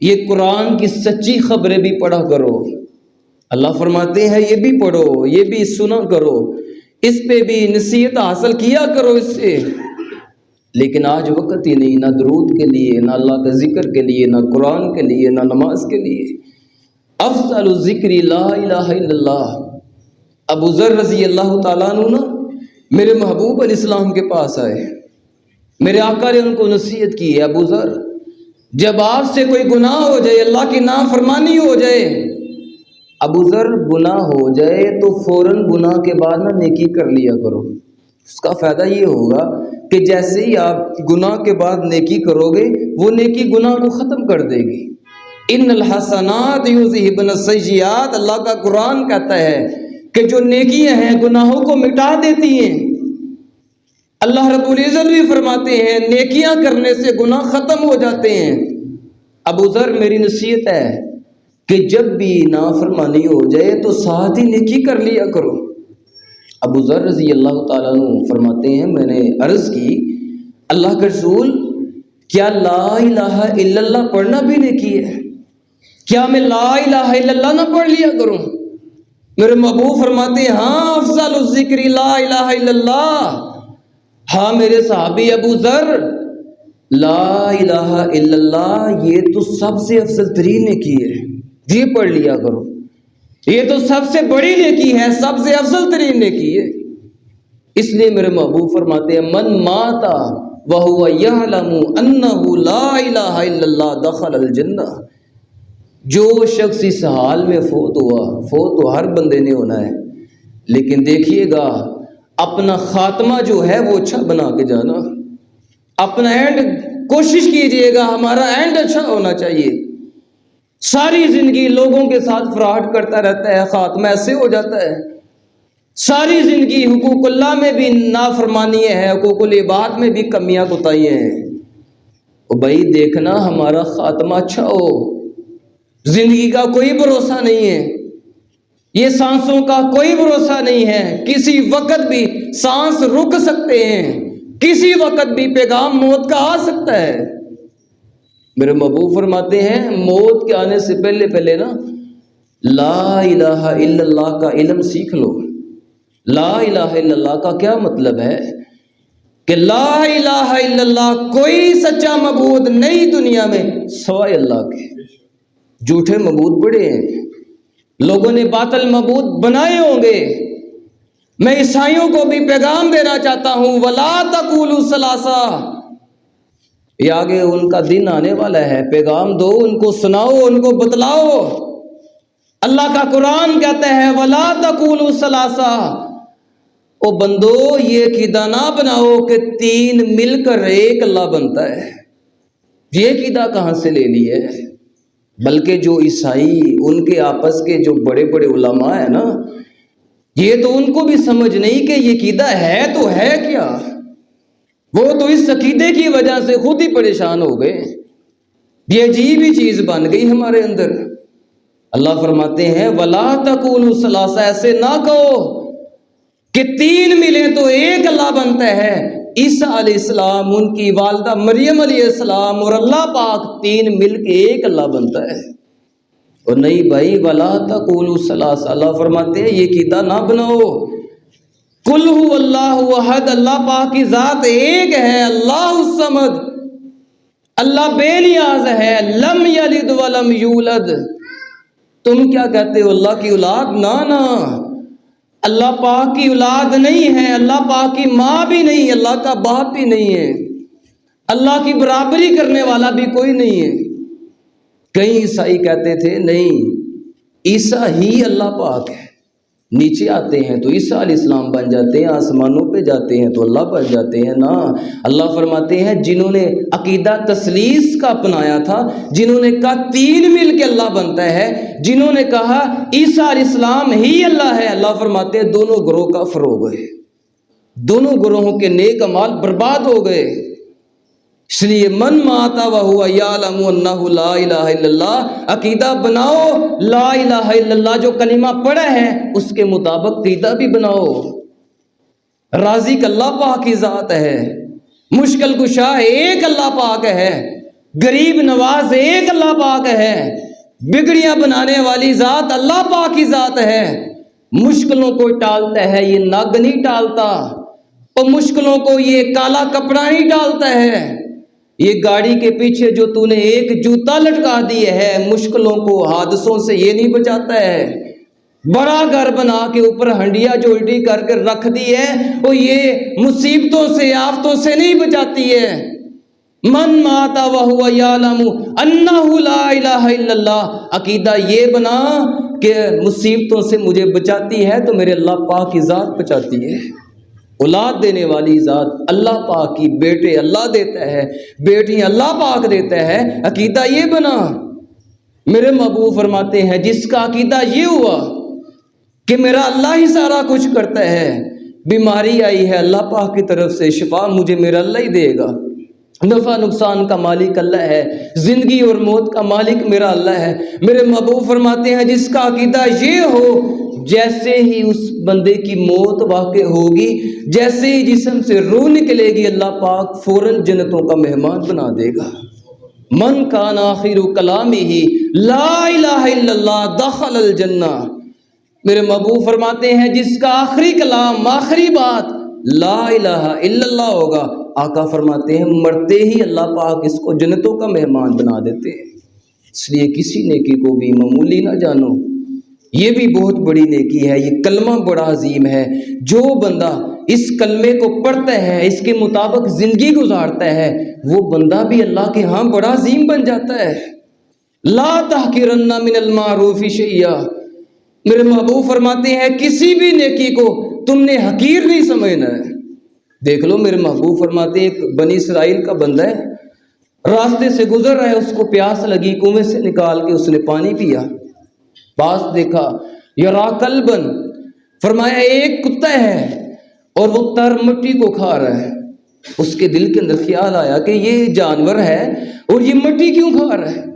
یہ قرآن کی سچی خبریں بھی پڑھا کرو. اللہ فرماتے ہیں یہ بھی پڑھو، یہ بھی سنا کرو، اس پہ بھی نصیحت حاصل کیا کرو اس سے. لیکن آج وقت ہی نہیں، نہ درود کے لیے، نہ اللہ کے ذکر کے لیے، نہ قرآن کے لیے، نہ نماز کے لیے. افضل الذکر لا الہ الا اللہ. ابو ذر رضی اللہ تعالیٰ عنہ نا میرے محبوب علیہ السلام کے پاس آئے. میرے آقا نے ان کو نصیحت کی ہے، ابو ذر جب آپ سے کوئی گناہ ہو جائے، اللہ کی نافرمانی ہو جائے، ابو ذر گناہ ہو جائے تو فوراً گناہ کے بعد نا نیکی کر لیا کرو. اس کا فائدہ یہ ہوگا کہ جیسے ہی آپ گناہ کے بعد نیکی کرو گے وہ نیکی گناہ کو ختم کر دے گی. ان الحسنات یذہبن السیئات، اللہ کا قرآن کہتا ہے کہ جو نیکیاں ہیں گناہوں کو مٹا دیتی ہیں. اللہ رب العزت بھی فرماتے ہیں نیکیاں کرنے سے گناہ ختم ہو جاتے ہیں. ابو ذر میری نصیحت ہے کہ جب بھی نافرمانی ہو جائے تو ساتھ ہی نیکی کر لیا کرو. ابو ذر رضی اللہ تعالیٰ عنہ فرماتے ہیں میں نے عرض کی اللہ کے رسول کیا لا الہ الا اللہ پڑھنا بھی نیکی ہے؟ کیا میں لا الہ الا اللہ نہ پڑھ لیا کروں؟ میرے محبوب فرماتے ہیں ہاں افضل الذکر لا الہ الا اللہ. ہاں میرے صحابی ابو ذر لا الہ الا اللہ یہ تو سب سے افضل ترین نیکی ہے، یہ پڑھ لیا کرو. یہ تو سب سے بڑی نیکی ہے، سب سے افضل ترین نیکی ہے. اس لیے میرے محبوب فرماتے ہیں من ماتا وہو یعلم انہ لا الہ الا اللہ دخل الجنہ. جو شخص اس حال میں فوت ہوا، فوت تو ہر بندے نے ہونا ہے، لیکن دیکھیے گا اپنا خاتمہ جو ہے وہ اچھا بنا کے جانا. اپنا اینڈ کوشش کیجئے گا ہمارا اینڈ اچھا ہونا چاہیے. ساری زندگی لوگوں کے ساتھ فراڈ کرتا رہتا ہے، خاتمہ ایسے ہو جاتا ہے. ساری زندگی حقوق اللہ میں بھی نافرمانی ہے، حقوق العباد میں بھی کمیاں کوتاہیاں ہیں. او بھائی دیکھنا ہمارا خاتمہ اچھا ہو. زندگی کا کوئی بھروسہ نہیں ہے، یہ سانسوں کا کوئی بھروسہ نہیں ہے. کسی وقت بھی سانس رک سکتے ہیں، کسی وقت بھی پیغام موت کا آ سکتا ہے. میرے محبوب فرماتے ہیں موت کے آنے سے پہلے پہلے نا لا الہ الا اللہ کا علم سیکھ لو. لا الہ الا اللہ کا کیا مطلب ہے کہ لا الہ الا اللہ کوئی سچا معبود نہیں دنیا میں سوائے اللہ کے. جھوٹے معبود بڑے ہیں، لوگوں نے باطل معبود بنائے ہوں گے. میں عیسائیوں کو بھی پیغام دینا چاہتا ہوں ولا تقولوا ثلاثہ. یہ آگے ان کا دن آنے والا ہے، پیغام دو، ان کو سناؤ، ان کو بتلاؤ. اللہ کا قرآن کہتا ہے ولا تقولوا ثلاثہ. او بندو یہ عقیدہ نہ بناؤ کہ تین مل کر ایک اللہ بنتا ہے. یہ عقیدہ کہاں سے لے لی ہے؟ بلکہ جو عیسائی ان کے آپس کے جو بڑے بڑے علماء ہیں نا یہ تو ان کو بھی سمجھ نہیں کہ یہ عقیدہ ہے تو ہے کیا. وہ تو اس عقیدے کی وجہ سے خود ہی پریشان ہو گئے. یہ عجیب ہی چیز بن گئی ہمارے اندر. اللہ فرماتے ہیں ولا تقولوا ثلاثہ، ایسے نہ کہو کہ تین ملیں تو ایک اللہ بنتا ہے. عیسیٰ علیہ السلام، ان کی والدہ مریم علیہ السلام اور اللہ پاک تین مل کے ایک اللہ بنتا ہے. اور نہیں بھائی ولا تقولوا ثلاثہ، اللہ فرماتے ہیں یہ عقیدہ نہ بناؤ. قل هو اللہ احد، اللہ پاک کی ذات ایک ہے. اللہ الصمد، اللہ بے نیاز ہے. لم یلد ولم یولد. تم کیا کہتے ہو اللہ کی اولاد؟ نہ اللہ پاک کی اولاد نہیں ہے، اللہ پاک کی ماں بھی نہیں، اللہ کا باپ بھی نہیں ہے، اللہ کی برابری کرنے والا بھی کوئی نہیں ہے. کئی عیسائی کہتے تھے نہیں عیسیٰ ہی اللہ پاک ہے. نیچے آتے ہیں تو عیسیٰ علیہ السلام بن جاتے ہیں، آسمانوں پہ جاتے ہیں تو اللہ بن جاتے ہیں. نا اللہ فرماتے ہیں جنہوں نے عقیدہ تثلیث کا اپنایا تھا، جنہوں نے کہا تین مل کے اللہ بنتا ہے، جنہوں نے کہا عیسیٰ علیہ السلام ہی اللہ ہے، اللہ فرماتے ہیں دونوں گروہ کافر ہو گئے، دونوں گروہوں کے نیک اعمال برباد ہو گئے. اس لیے من ماتا وہو یعلم انہ لا الہ الا اللہ، عقیدہ بناؤ لا الہ الا اللہ جو کلمہ پڑھا ہے اس کے مطابق عقیدہ بھی بناؤ. رازق اللہ پاک کی ذات ہے، مشکل کشا ایک اللہ پاک ہے، غریب نواز ایک اللہ پاک ہے، بگڑیاں بنانے والی ذات اللہ پاک کی ذات ہے. مشکلوں کو ٹالتا ہے یہ نگ نہیں ٹالتا، اور مشکلوں کو یہ کالا کپڑا نہیں ٹالتا ہے. یہ گاڑی کے پیچھے جو تو نے ایک جوتا لٹکا دیے ہے مشکلوں کو حادثوں سے یہ نہیں بچاتا ہے. بڑا گھر بنا کے اوپر ہنڈیا جو الٹی کر کے رکھ دی ہے، وہ یہ مصیبتوں سے آفتوں سے نہیں بچاتی ہے۔ من مات وہو یعلم انہ لا الہ الا اللہ، عقیدہ یہ بنا کہ مصیبتوں سے مجھے بچاتی ہے تو میرے اللہ پاک کی ذات بچاتی ہے۔ اولاد دینے والی ذات اللہ پاک کی، بیٹے اللہ دیتا ہے، بیٹیاں اللہ پاک دیتا ہے، عقیدہ یہ بنا۔ میرے محبوب فرماتے ہیں جس کا عقیدہ یہ ہوا کہ میرا اللہ ہی سارا کچھ کرتا ہے، بیماری آئی ہے اللہ پاک کی طرف سے، شفا مجھے میرا اللہ ہی دے گا، نفع نقصان کا مالک اللہ ہے، زندگی اور موت کا مالک میرا اللہ ہے۔ میرے محبوب فرماتے ہیں جس کا عقیدہ یہ ہو، جیسے ہی اس بندے کی موت واقع ہوگی، جیسے ہی جسم سے روح نکلے گی، اللہ پاک فوراً جنتوں کا مہمان بنا دے گا۔ من کان آخر کلامہ لا الہ الا اللہ دخل الجنہ۔ میرے محبوب فرماتے ہیں جس کا آخری کلام، آخری بات لا الہ الا اللہ ہوگا، آقا فرماتے ہیں مرتے ہی اللہ پاک اس کو جنتوں کا مہمان بنا دیتے ہیں۔ اس لیے کسی نیکی کو بھی معمولی نہ جانو، یہ بھی بہت بڑی نیکی ہے، یہ کلمہ بڑا عظیم ہے۔ جو بندہ اس کلمے کو پڑھتا ہے، اس کے مطابق زندگی گزارتا ہے، وہ بندہ بھی اللہ کے ہاں بڑا عظیم بن جاتا ہے۔ لا تحقرن من المعروف شیئا، میرے محبوب فرماتے ہیں کسی بھی نیکی کو تم نے حقیر نہیں سمجھنا ہے۔ دیکھ لو میرے محبوب فرماتے ہیں ایک بنی اسرائیل کا بندہ ہے، راستے سے گزر رہا ہے، اس کو پیاس لگی، کنویں سے نکال کے اس نے پانی پیا، پاس دیکھا یرا کلبن، فرمایا ایک کتا ہے اور وہ تر مٹی کو کھا رہا ہے۔ اس کے دل کے اندر خیال آیا کہ یہ جانور ہے اور یہ مٹی کیوں کھا رہا ہے؟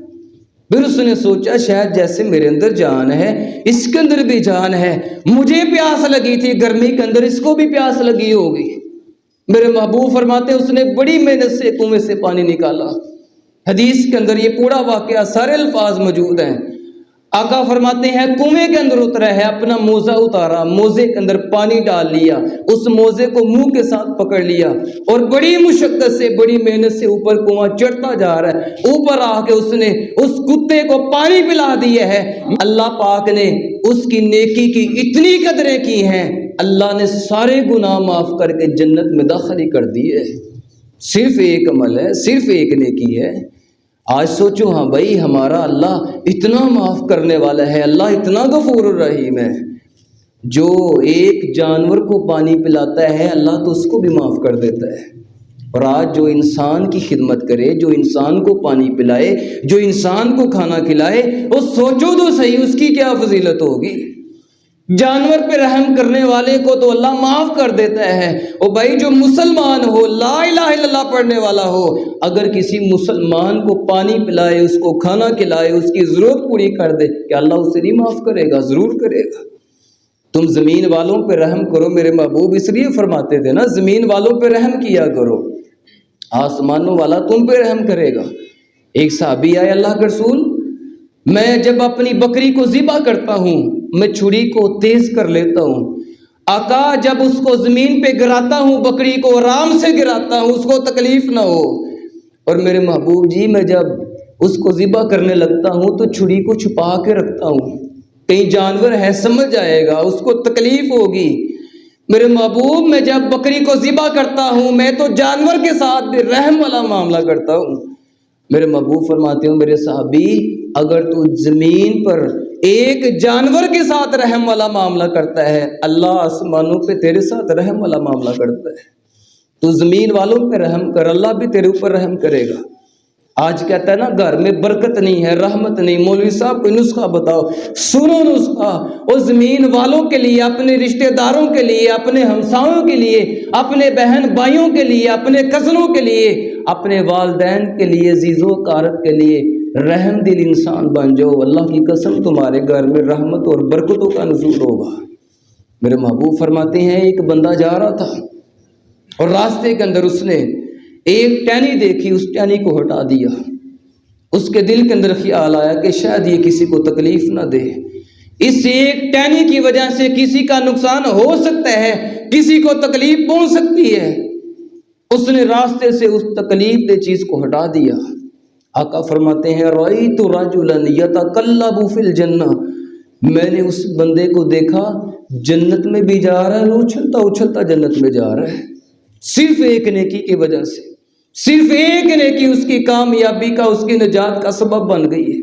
پھر اس نے سوچا شاید جیسے میرے اندر جان ہے اس کے اندر بھی جان ہے، مجھے پیاس لگی تھی گرمی کے اندر، اس کو بھی پیاس لگی ہوگی۔ میرے محبوب فرماتے ہیں اس نے بڑی محنت سے کنویں سے پانی نکالا۔ حدیث کے اندر یہ پورا واقعہ سارے الفاظ موجود ہیں۔ آقا فرماتے ہیں کنویں کے اندر اترا ہے، اپنا موزہ اتارا، موزے کے اندر پانی ڈال لیا، اس موزے کو منہ کے ساتھ پکڑ لیا اور بڑی مشقت سے بڑی محنت سے اوپر کنواں چڑھتا جا رہا ہے۔ اوپر آ کے اس نے اس کتے کو پانی پلا دیا ہے۔ اللہ پاک نے اس کی نیکی کی اتنی قدریں کی ہیں، اللہ نے سارے گناہ معاف کر کے جنت میں داخل ہی کر دی ہے۔ صرف ایک عمل ہے، صرف ایک نیکی ہے۔ آج سوچو ہاں بھائی ہمارا اللہ اتنا معاف کرنے والا ہے، اللہ اتنا غفور الرحیم ہے، جو ایک جانور کو پانی پلاتا ہے اللہ تو اس کو بھی معاف کر دیتا ہے۔ اور آج جو انسان کی خدمت کرے، جو انسان کو پانی پلائے، جو انسان کو کھانا کھلائے، وہ سوچو تو صحیح اس کی کیا فضیلت ہوگی۔ جانور پہ رحم کرنے والے کو تو اللہ معاف کر دیتا ہے۔ او بھائی جو مسلمان ہو، لا الہ الا اللہ پڑھنے والا ہو، اگر کسی مسلمان کو پانی پلائے، اس کو کھانا کھلائے، اس کی ضرورت پوری کر دے، کہ اللہ اسے نہیں معاف کرے گا؟ ضرور کرے گا۔ تم زمین والوں پہ رحم کرو، میرے محبوب اس لیے فرماتے تھے نا زمین والوں پہ رحم کیا کرو، آسمانوں والا تم پہ رحم کرے گا۔ ایک صحابی آئے اللہ کے رسول، میں جب اپنی بکری کو ذبح کرتا ہوں میں چھری کو تیز کر لیتا ہوں، آقا جب اس کو زمین پہ گراتا ہوں بکری کو آرام سے گراتا ہوں، اس کو تکلیف نہ ہو۔ اور میرے محبوب جی میں جب اس کو ذبح کرنے لگتا ہوں تو چھری کو چھپا کے رکھتا ہوں، کہیں جانور ہے سمجھ جائے گا، اس کو تکلیف ہوگی۔ میرے محبوب میں جب بکری کو ذبح کرتا ہوں میں تو جانور کے ساتھ بھی رحم والا معاملہ کرتا ہوں۔ میرے محبوب فرماتے ہوں میرے صحابی اگر تو زمین پر ایک جانور کے ساتھ رحم والا معاملہ کرتا ہے، اللہ آسمانوں پہ تیرے ساتھ رحم والا معاملہ کرتا ہے۔ تو زمین والوں پہ رحم کر، اللہ بھی تیرے اوپر رحم کرے گا۔ آج کہتا ہے نا گھر میں برکت نہیں ہے، رحمت نہیں، مولوی صاحب کوئی نسخہ بتاؤ، سنو نسخہ، اور زمین والوں کے لیے، اپنے رشتہ داروں کے لیے، اپنے ہمسایوں کے لیے، اپنے بہن بھائیوں کے لیے، اپنے کزنوں کے لیے، اپنے والدین کے لیے، عزیز و اقارب کے لیے رحم دل انسان بن جاؤ، اللہ کی قسم تمہارے گھر میں رحمت اور برکتوں کا نزول ہوگا۔ میرے محبوب فرماتے ہیں ایک بندہ جا رہا تھا اور راستے کے اندر اس نے ایک ٹہنی دیکھی، اس ٹہنی کو ہٹا دیا۔ اس کے دل کے اندر خیال آیا کہ شاید یہ کسی کو تکلیف نہ دے، اس ایک ٹہنی کی وجہ سے کسی کا نقصان ہو سکتا ہے، کسی کو تکلیف پہنچ سکتی ہے۔ اس نے راستے سے اس تکلیف دہ چیز کو ہٹا دیا۔ آقا فرماتے ہیں رأیت رجلا یتقلب فی الجنہ، میں نے اس بندے کو دیکھا جنت میں بھی جا رہا ہے، وہ اچھلتا اچھلتا جنت میں جا رہا ہے، صرف ایک نیکی کی وجہ سے، صرف ایک نیکی اس کی کامیابی کا، اس کی نجات کا سبب بن گئی ہے۔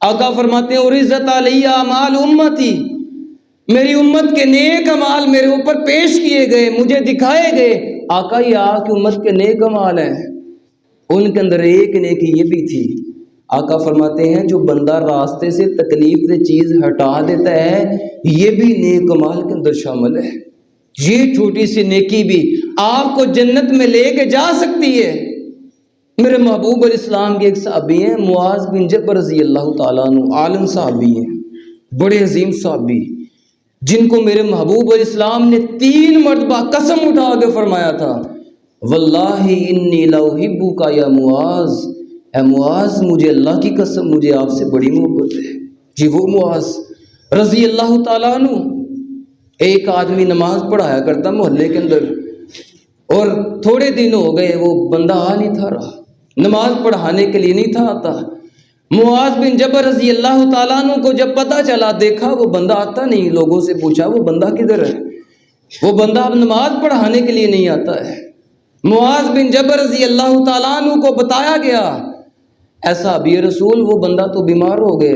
آقا فرماتے ہیں اور عزت علیہ اعمال امتی، میری امت کے نیک اعمال میرے اوپر پیش کیے گئے، مجھے دکھائے گئے۔ آقا یہ آپ کی امت کے نیک اعمال ہیں، ان کے اندر ایک نیکی یہ بھی تھی۔ آقا فرماتے ہیں جو بندہ راستے سے تکلیف دہ چیز ہٹا دیتا ہے یہ بھی نیک اعمال کے اندر شامل ہے۔ یہ چھوٹی سی نیکی بھی آپ کو جنت میں لے کے جا سکتی ہے۔ میرے محبوب علیہ السلام کے ایک صحابی ہیں معاذ بن جبل رضی اللہ تعالیٰ عنہ، عالم صحابی ہیں، بڑے عظیم صحابی، جن کو میرے محبوب علیہ السلام نے 3 مرتبہ قسم اٹھا کے فرمایا تھا واللہ انی لاحبک یا معاذ، اے معاذ مجھے اللہ کی قسم مجھے آپ سے بڑی محبت ہے۔ جی وہ معاذ رضی اللہ تعالیٰ عنہ، ایک آدمی نماز پڑھایا کرتا محلے کے اندر، اور تھوڑے دن ہو گئے وہ بندہ آ نہیں تھا رہا، نماز پڑھانے کے لیے نہیں تھا آتا۔ معاذ بن جبل رضی اللہ تعالیٰ عنہ کو جب پتہ چلا، دیکھا وہ بندہ آتا نہیں، لوگوں سے پوچھا وہ بندہ کدھر ہے؟ وہ بندہ اب نماز پڑھانے کے لیے نہیں آتا ہے۔ معاذ بن جبل رضی اللہ تعالیٰ عنہ کو بتایا گیا ایسا ابھی رسول وہ بندہ تو بیمار ہو گئے،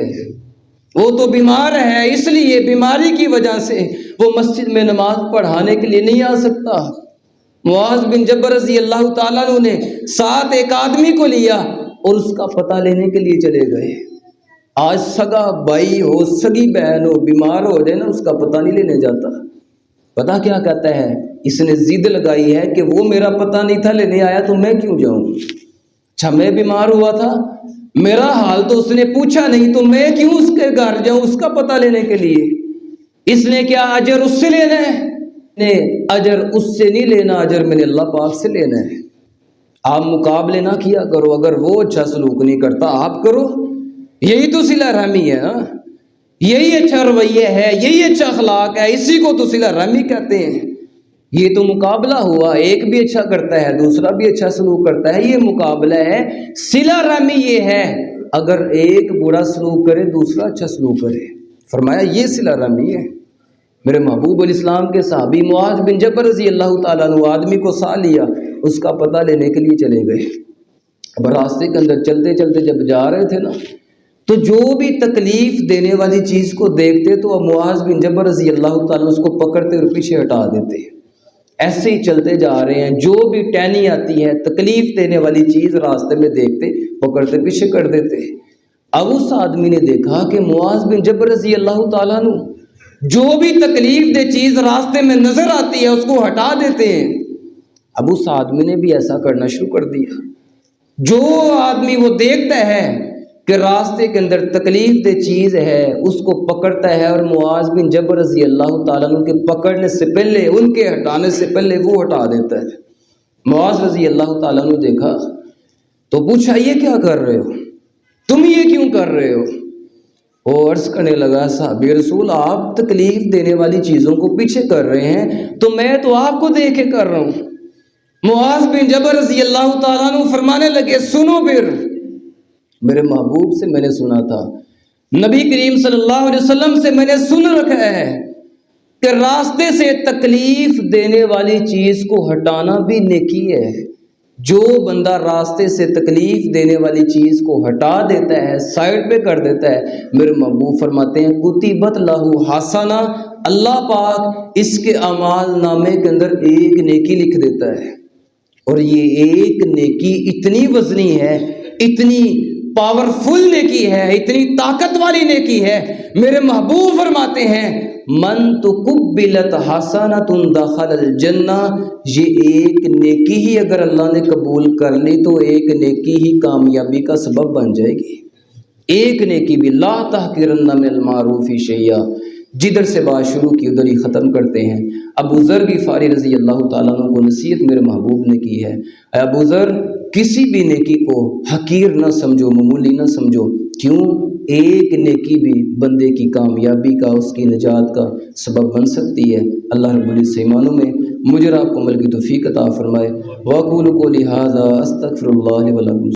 وہ تو بیمار ہے، اس لیے بیماری کی وجہ سے وہ مسجد میں نماز پڑھانے کے لیے نہیں آ سکتا۔ معاذ بن جبل رضی اللہ تعالیٰ عنہ نے ساتھ ایک آدمی کو لیا اور اس کا پتہ لینے کے لیے چلے گئے۔ آج سگا بھائی ہو، سگی بہن ہو، بیمار ہو جائے نا، اس کا پتہ نہیں لینے جاتا۔ پتہ کیا کہتا ہے؟ اس نے ضد لگائی ہے کہ وہ میرا پتہ نہیں تھا لینے آیا تو میں کیوں جاؤں؟ اچھا میں بیمار ہوا تھا، میرا حال تو اس نے پوچھا نہیں تو میں کیوں اس کے گھر جاؤں اس کا پتہ لینے کے لیے؟ اس نے کیا اجر اس سے لینا ہے؟ اجر اس سے نہیں لینا، اجر میں نے اللہ پاک سے لینا ہے۔ آپ مقابلے نہ کیا کرو، اگر وہ اچھا سلوک نہیں کرتا آپ کرو، یہی تو صلہ رحمی ہے نا، یہی اچھا رویہ ہے، یہی اچھا اخلاق ہے، اسی کو تو صلہ رحمی کہتے ہیں۔ یہ تو مقابلہ ہوا، ایک بھی اچھا کرتا ہے دوسرا بھی اچھا سلوک کرتا ہے، یہ مقابلہ ہے۔ صلہ رحمی یہ ہے اگر ایک برا سلوک کرے دوسرا اچھا سلوک کرے، فرمایا یہ صلہ رحمی ہے۔ میرے محبوب علیہ السلام کے صحابی معاذ بن جبل رضی اللہ تعالیٰ عنہ آدمی کو سا لیا، اس کا پتہ لینے کے لیے چلے گئے۔ اب راستے کے اندر چلتے چلتے جب جا رہے تھے نا تو جو بھی تکلیف دینے والی چیز کو دیکھتے تو اب معاذ بن جبل رضی اللہ تعالیٰ عنہ اس کو پکڑتے اور پیچھے ہٹا دیتے۔ ایسے ہی چلتے جا رہے ہیں، جو بھی ٹہنی آتی ہے تکلیف دینے والی چیز راستے میں دیکھتے پکڑتے پیچھے کر دیتے۔ اب اس آدمی نے دیکھا کہ معاذ بن جبل رضی اللہ تعالیٰ عنہ جو بھی تکلیف دہ چیز راستے میں نظر آتی ہے اس کو ہٹا دیتے ہیں۔ اب اس آدمی نے بھی ایسا کرنا شروع کر دیا۔ جو آدمی وہ دیکھتا ہے کہ راستے کے اندر تکلیف دہ چیز ہے اس کو پکڑتا ہے، اور معاذ بن جبل رضی اللہ تعالیٰ عنہ کے پکڑنے سے پہلے، ان کے ہٹانے سے پہلے وہ ہٹا دیتا ہے۔ معاذ رضی اللہ تعالیٰ عنہ دیکھا تو پوچھا یہ کیا کر رہے ہو، تم یہ کیوں کر رہے ہو؟ وہ عرض کرنے لگا صحابی رسول آپ تکلیف دینے والی چیزوں کو پیچھے کر رہے ہیں تو میں تو آپ کو دیکھ کے کر رہا ہوں۔ معاذ بن جبل رضی اللہ تعالیٰ عنہ فرمانے لگے سنو، پھر میرے محبوب سے میں نے سنا تھا، نبی کریم صلی اللہ علیہ وسلم سے میں نے سن رکھا ہے کہ راستے سے تکلیف دینے والی چیز کو ہٹانا بھی نیکی ہے۔ جو بندہ راستے سے تکلیف دینے والی چیز کو ہٹا دیتا ہے، سائڈ پہ کر دیتا ہے، میرے محبوب فرماتے ہیں کتبت لہو حسنہ، اللہ پاک اس کے اعمال نامے کے اندر ایک نیکی لکھ دیتا ہے۔ اور یہ ایک نیکی اتنی وزنی ہے، اتنی پاورفل نیکی ہے، اتنی طاقت والی نیکی ہے، میرے محبوب فرماتے ہیں من تقبلت حسنۃ دخل الجنہ، یہ ایک نیکی ہی اگر اللہ نے قبول کر لی تو ایک نیکی ہی کامیابی کا سبب بن جائے گی۔ ایک نیکی بھی، لا تحقرن من المعروف شیئا، جدھر سے بات شروع کی ادھر ہی ختم کرتے ہیں۔ ابو ذر غفاری رضی اللہ تعالیٰ عنہ کو نصیحت میرے محبوب نے کی ہے، اے ابو ذر کسی بھی نیکی کو حقیر نہ سمجھو، معمولی نہ سمجھو، کیوں؟ ایک نیکی بھی بندے کی کامیابی کا، اس کی نجات کا سبب بن سکتی ہے۔ اللہ رب العزت ایمانوں میں مجھے آپ کو عمل کی توفیق عطا فرمائے۔ واقول قولی ھذا استغفر اللہ لی ولکم۔